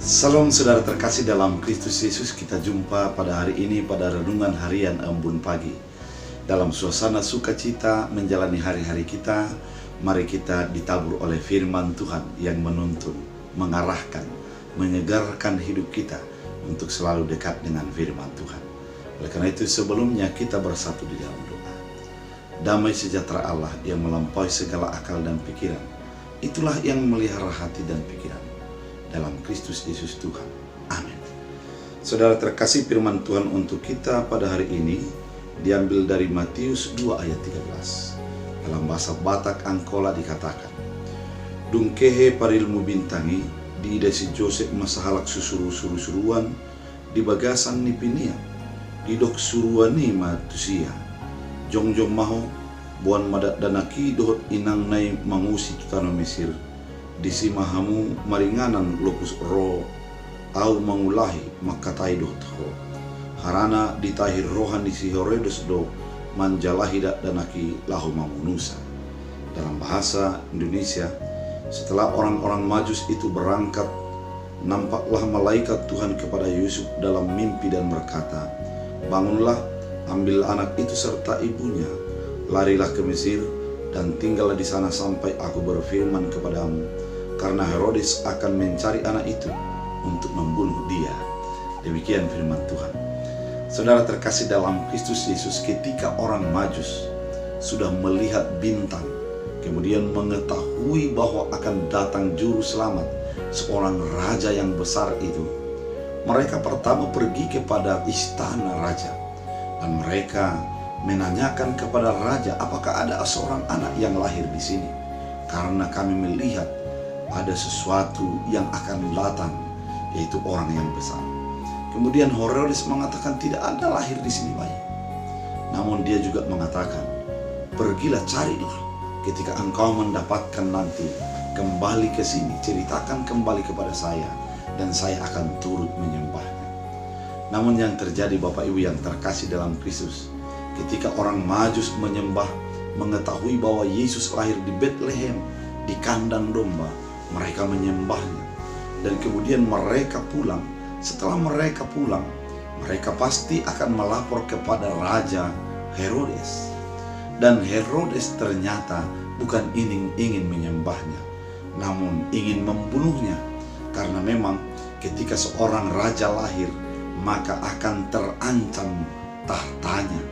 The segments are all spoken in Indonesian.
Salam saudara terkasih dalam Kristus Yesus. Kita jumpa pada hari ini pada renungan harian Embun Pagi. Dalam suasana sukacita menjalani hari-hari kita, mari kita ditabur oleh firman Tuhan yang menuntun, mengarahkan, menyegarkan hidup kita untuk selalu dekat dengan firman Tuhan. Oleh karena itu sebelumnya kita bersatu di dalam doa. Damai sejahtera Allah yang melampaui segala akal dan pikiran, itulah yang melihara hati dan pikiran dalam Kristus Yesus Tuhan. Amin. Saudara terkasih, firman Tuhan untuk kita pada hari ini diambil dari Matius 2 ayat 13. Dalam bahasa Batak Angkola dikatakan, "Dungkehe parilmu bintangi, di ida si Joseph masahalak susuru-suruan, di bagasan ni pinia, di dok suruan ni matusia, jongjong maho, buan madak danaki dohot inang nai mangusi tutano Mesir, di simahamu maringanan lokus ro au mangulahi makatai dot ho harana ditahir rohan di sihoredos do manjalahida danaki lahu mamunusa." Dalam bahasa Indonesia, setelah orang-orang Majus itu berangkat, nampaklah malaikat Tuhan kepada Yusuf dalam mimpi dan berkata, "Bangunlah, ambil anak itu serta ibunya, larilah ke Mesir dan tinggallah di sana sampai aku berfirman kepadamu, karena Herodes akan mencari anak itu untuk membunuh dia." Demikian firman Tuhan. Saudara terkasih dalam Kristus Yesus, ketika orang Majus sudah melihat bintang, kemudian mengetahui bahwa akan datang juru selamat, seorang raja yang besar itu, mereka pertama pergi kepada istana raja dan mereka menanyakan kepada raja, apakah ada seorang anak yang lahir di sini, karena kami melihat ada sesuatu yang akan datang, yaitu orang yang besar. Kemudian Herodes mengatakan tidak ada lahir di sini bayi. Namun dia juga mengatakan, "Pergilah, carilah. Ketika engkau mendapatkan nanti, kembali ke sini, ceritakan kembali kepada saya, dan saya akan turut menyembahnya." Namun yang terjadi Bapak Ibu yang terkasih dalam Kristus, ketika orang Majus menyembah, mengetahui bahwa Yesus lahir di Bethlehem, di kandang domba, mereka menyembahnya. Dan kemudian mereka pulang. Setelah mereka pulang, mereka pasti akan melapor kepada Raja Herodes. Dan Herodes ternyata bukan ingin menyembahnya, namun ingin membunuhnya. Karena memang ketika seorang raja lahir, maka akan terancam tahtanya,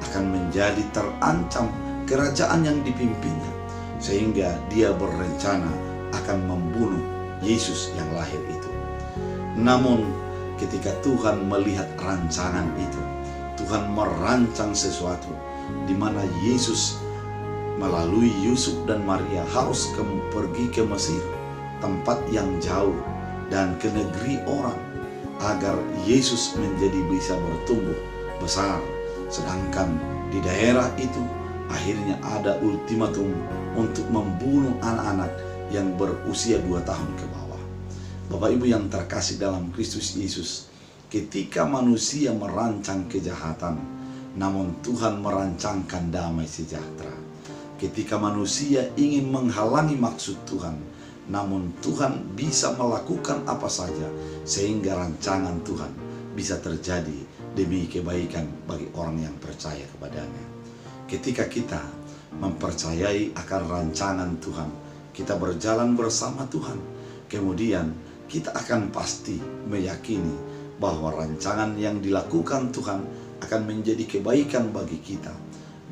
akan menjadi terancam kerajaan yang dipimpinnya. Sehingga dia berencana akan membunuh Yesus yang lahir itu. Namun ketika Tuhan melihat rancangan itu, Tuhan merancang sesuatu di mana Yesus melalui Yusuf dan Maria harus pergi ke Mesir, tempat yang jauh, dan ke negeri orang, agar Yesus menjadi bisa bertumbuh besar. Sedangkan di daerah itu akhirnya ada ultimatum untuk membunuh anak-anak yang berusia 2 tahun ke bawah. Bapak Ibu yang terkasih dalam Kristus Yesus, ketika manusia merancang kejahatan, namun Tuhan merancangkan damai sejahtera. Ketika manusia ingin menghalangi maksud Tuhan, namun Tuhan bisa melakukan apa saja sehingga rancangan Tuhan bisa terjadi demi kebaikan bagi orang yang percaya kepadanya. Ketika kita mempercayai akan rancangan Tuhan, kita berjalan bersama Tuhan, kemudian kita akan pasti meyakini bahwa rancangan yang dilakukan Tuhan akan menjadi kebaikan bagi kita.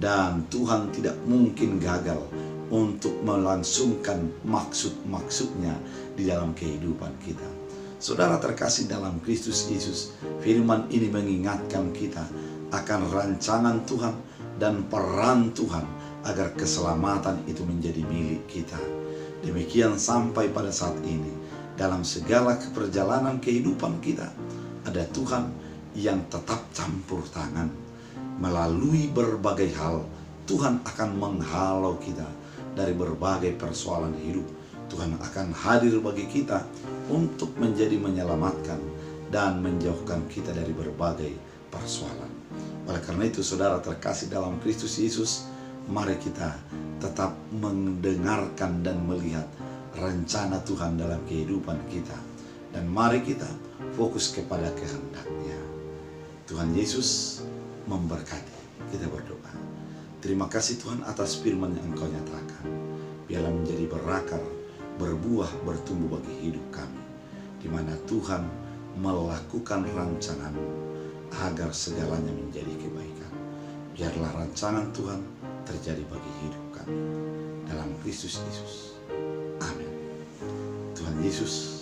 Dan Tuhan tidak mungkin gagal untuk melangsungkan maksud-maksudnya di dalam kehidupan kita. Saudara terkasih dalam Kristus Yesus, firman ini mengingatkan kita akan rancangan Tuhan dan peran Tuhan agar keselamatan itu menjadi milik kita. Demikian sampai pada saat ini, dalam segala perjalanan kehidupan kita, ada Tuhan yang tetap campur tangan. Melalui berbagai hal, Tuhan akan menghalau kita dari berbagai persoalan hidup. Tuhan akan hadir bagi kita untuk menjadi menyelamatkan dan menjauhkan kita dari berbagai persoalan. Oleh karena itu, saudara terkasih dalam Kristus Yesus, mari kita tetap mendengarkan dan melihat rencana Tuhan dalam kehidupan kita. Dan mari kita fokus kepada kehendak-Nya. Tuhan Yesus memberkati. Kita berdoa. Terima kasih Tuhan atas firman yang Engkau nyatakan. Biarlah menjadi berakar, berbuah, bertumbuh bagi hidup kami. Di mana Tuhan melakukan rancangan-Mu agar segalanya menjadi kebaikan. Biarlah rancangan Tuhan terjadi bagi hidup kami. Dalam Kristus Yesus. Amin. Tuhan Yesus